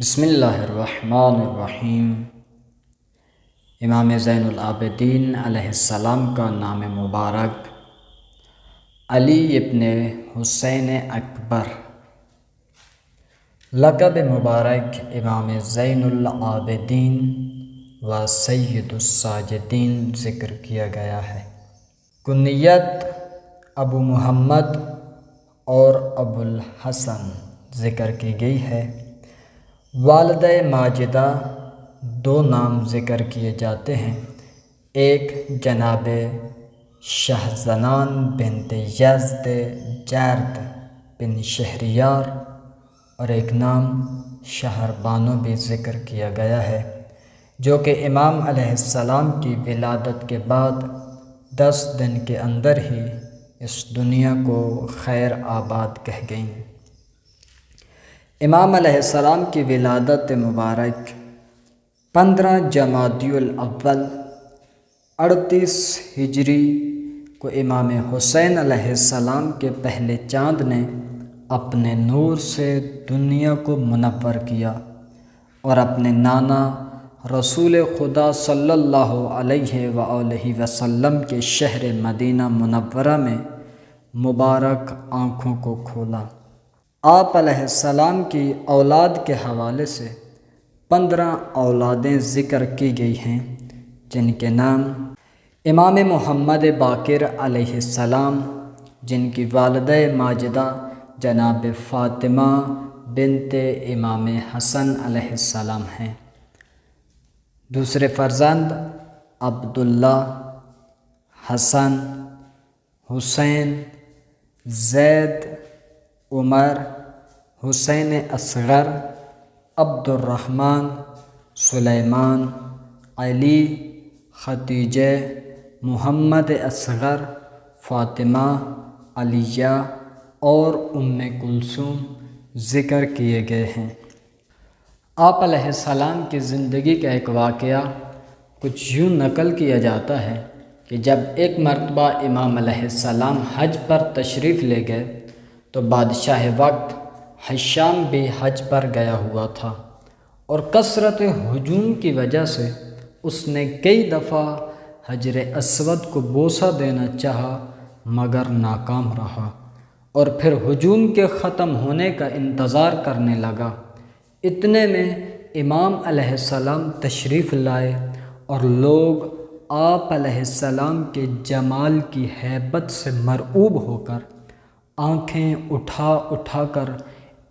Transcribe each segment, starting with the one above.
بسم اللہ الرحمن الرحیم۔ امام زین العابدین علیہ السلام کا نام مبارک علی ابن حسین اکبر، لقب مبارک امام زین العابدین و سید الساجدین ذکر کیا گیا ہے۔ کنیت ابو محمد اور ابو الحسن ذکر کی گئی ہے۔ والدہ ماجدہ دو نام ذکر کیے جاتے ہیں، ایک جناب شہزنان بنت یزد جرد بن شہریار اور ایک نام شہربانو بھی ذکر کیا گیا ہے، جو کہ امام علیہ السلام کی ولادت کے بعد 10 دن کے اندر ہی اس دنیا کو خیر آباد کہہ گئیں۔ امام علیہ السلام کی ولادت مبارک 15 جمادی الاول 38 ہجری کو امام حسین علیہ السلام کے پہلے چاند نے اپنے نور سے دنیا کو منور کیا اور اپنے نانا رسول خدا صلی اللہ علیہ وآلہ وسلم کے شہر مدینہ منورہ میں مبارک آنکھوں کو کھولا۔ آپ علیہ السلام کی اولاد کے حوالے سے 15 اولادیں ذکر کی گئی ہیں، جن کے نام امام محمد باقر علیہ السلام، جن کی والدہ ماجدہ جناب فاطمہ بنت امام حسن علیہ السلام ہیں۔ دوسرے فرزند عبداللہ، حسن، حسین، زید، عمر، حسین اصغر، عبد الرحمن، سلیمان، علی، خدیجہ، محمد اصغر، فاطمہ، علیہ اور ام کلثوم ذکر کیے گئے ہیں۔ آپ علیہ السلام کی زندگی کا ایک واقعہ کچھ یوں نقل کیا جاتا ہے کہ جب ایک مرتبہ امام علیہ السلام حج پر تشریف لے گئے تو بادشاہ وقت حشام بھی حج پر گیا ہوا تھا، اور کثرت ہجوم کی وجہ سے اس نے کئی دفعہ حجر اسود کو بوسہ دینا چاہا مگر ناکام رہا، اور پھر ہجوم کے ختم ہونے کا انتظار کرنے لگا۔ اتنے میں امام علیہ السلام تشریف لائے اور لوگ آپ علیہ السلام کے جمال کی ہیبت سے مرعوب ہو کر آنکھیں اٹھا اٹھا کر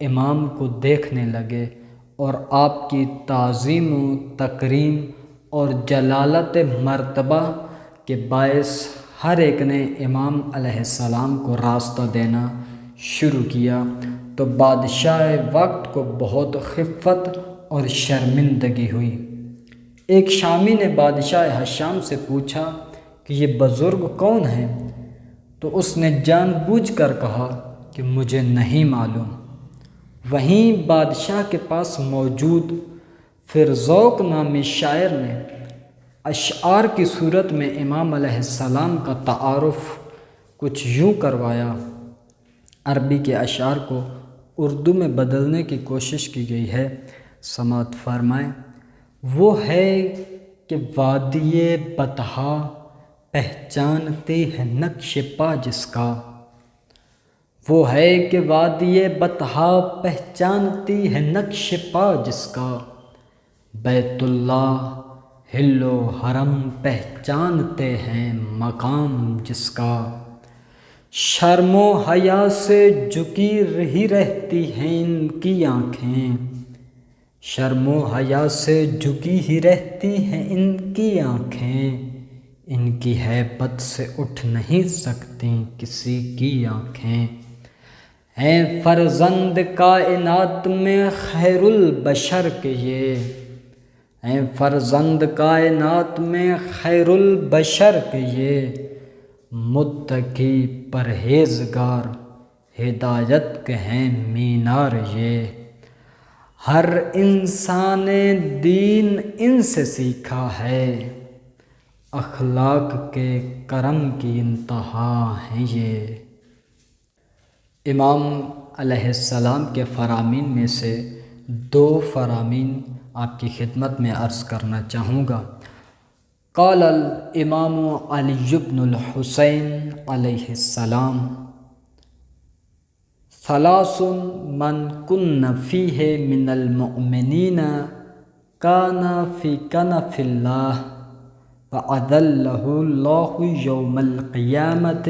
امام کو دیکھنے لگے، اور آپ کی تعظیم و تکریم اور جلالت مرتبہ کے باعث ہر ایک نے امام علیہ السلام کو راستہ دینا شروع کیا، تو بادشاہ وقت کو بہت خفت اور شرمندگی ہوئی۔ ایک شامی نے بادشاہ حشام سے پوچھا کہ یہ بزرگ کون ہیں؟ تو اس نے جان بوجھ کر کہا کہ مجھے نہیں معلوم۔ وہیں بادشاہ کے پاس موجود فرزوق نامی شاعر نے اشعار کی صورت میں امام علیہ السلام کا تعارف کچھ یوں کروایا۔ عربی کے اشعار کو اردو میں بدلنے کی کوشش کی گئی ہے، سماعت فرمائیں۔ وہ ہے کہ وادی بطحا پہچانتے ہیں نقش پا جس کا، وہ ہے کہ وادی بطحا پہچانتی ہے نقش پا جس کا، بیت اللہ حل و حرم پہچانتے ہیں مقام جس کا، شرم و حیا سے جھکی ہی رہتی ہیں ان کی آنکھیں، شرم و حیا سے جھکی ہی رہتی ہیں ان کی آنکھیں، ان کی ہیبت سے اٹھ نہیں سکتی کسی کی آنکھیں، ہیں فرزند کائنات میں خیر البشر کے یہ، ہیں فرزند کائنات میں خیر البشر کے یہ، متقی پرہیزگار ہدایت کے ہیں مینار یہ، ہر انسان دین ان سے سیکھا ہے، اخلاق کے کرم کی انتہا ہیں یہ۔ امام علیہ السلام کے فرامین میں سے دو فرامین آپ کی خدمت میں عرض کرنا چاہوں گا۔ قال الامام علی بن الحسین علیہ السلام ثلاث من کن فیہ من المؤمنین کان فی کنف اللہ وأذلہ اللہ یوم القیامت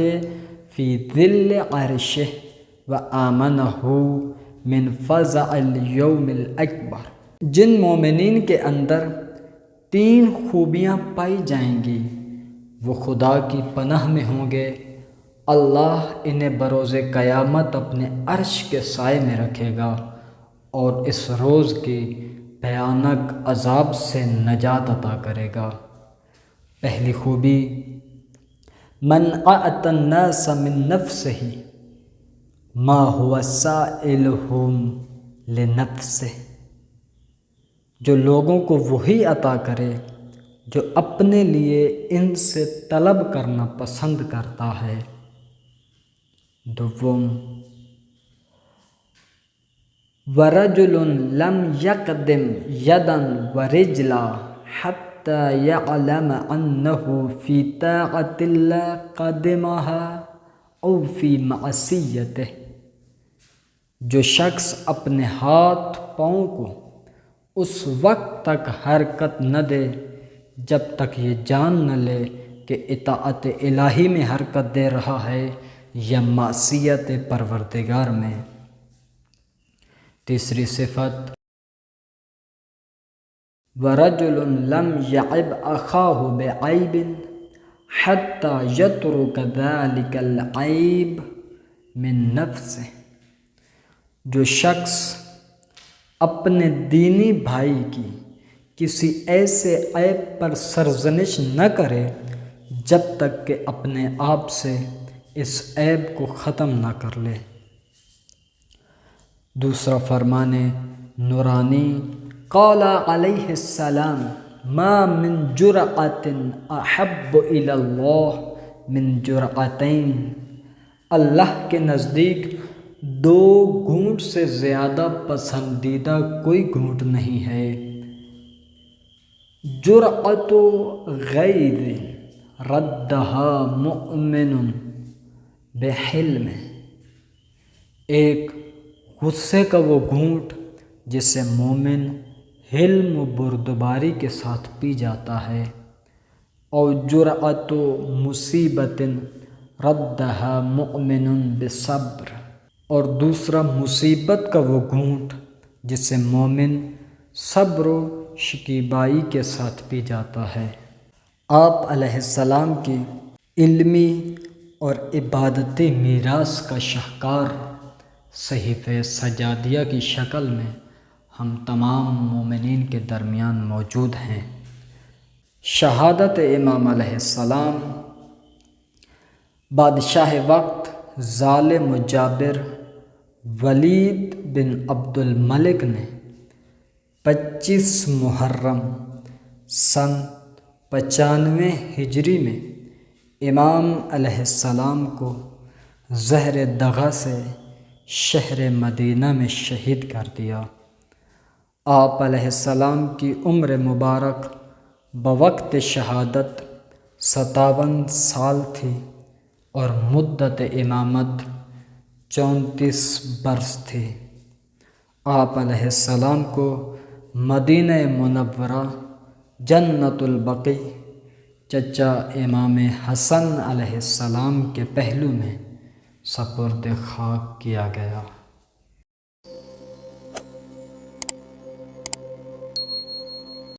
فی ظل عرشہ وآمنہ من فزع اليوم الاکبر۔ جن مومنین کے اندر 3 خوبیاں پائی جائیں گی وہ خدا کی پناہ میں ہوں گے، اللہ انہیں بروز قیامت اپنے عرش کے سائے میں رکھے گا اور اس روز کی بھیانک عذاب سے نجات عطا کرے گا۔ پہلی خوبی من اعطى الناس من نفسه ما هو سائلهم لنفسه، جو لوگوں کو وہی عطا کرے جو اپنے لیے ان سے طلب کرنا پسند کرتا ہے۔ دوم ورجل لم يقدم يدا ورجلا حتى يعلم أنه في طاعة الله قدمها أو في معصيته، جو شخص اپنے ہاتھ پاؤں کو اس وقت تک حرکت نہ دے جب تک یہ جان نہ لے کہ اطاعت الہی میں حرکت دے رہا ہے یا معصیت پروردگار میں۔ تیسری صفت وَرَجُلٌ لَمْ يَعِبْ أَخَاهُ بِعَيْبٍ حَتَّى يَتْرُكَ ذَلِكَ الْعَيْبَ مِن نَفْسِهِ، جو شخص اپنے دینی بھائی کی کسی ایسے عیب پر سرزنش نہ کرے جب تک کہ اپنے آپ سے اس عیب کو ختم نہ کر لے۔ دوسرا فرمان نورانی قال علیہ السلام ما من جرعة احب الی اللہ من جرعتین، اللہ کے نزدیک 2 گھونٹ سے زیادہ پسندیدہ کوئی گھونٹ نہیں ہے۔ جرعۃ غیظ ردها مؤمن بحلم، ایک غصے کا وہ گھونٹ جسے مومن حلم و بردباری کے ساتھ پی جاتا ہے۔ اور جرعۃ مصیبت ردها مؤمن بصبر، اور دوسرا مصیبت کا وہ گھونٹ جسے مومن صبر و شکیبائی کے ساتھ پی جاتا ہے۔ آپ علیہ السلام کی علمی اور عبادتی میراث کا شاہکار صحیفہ سجادیہ کی شکل میں ہم تمام مومنین کے درمیان موجود ہیں۔ شہادت امام علیہ السلام بادشاہ وقت ظالم و جابر ولید بن عبد الملک نے 25 محرم سن 95 ہجری میں امام علیہ السلام کو زہر دغا سے شہر مدینہ میں شہید کر دیا۔ آپ علیہ السلام کی عمر مبارک بوقت شہادت 57 سال تھی اور مدت امامت 34 برس تھی۔ آپ علیہ السلام کو مدینہ منورہ جنت البقیع چچا امام حسن علیہ السلام کے پہلو میں سپرد خاک کیا گیا۔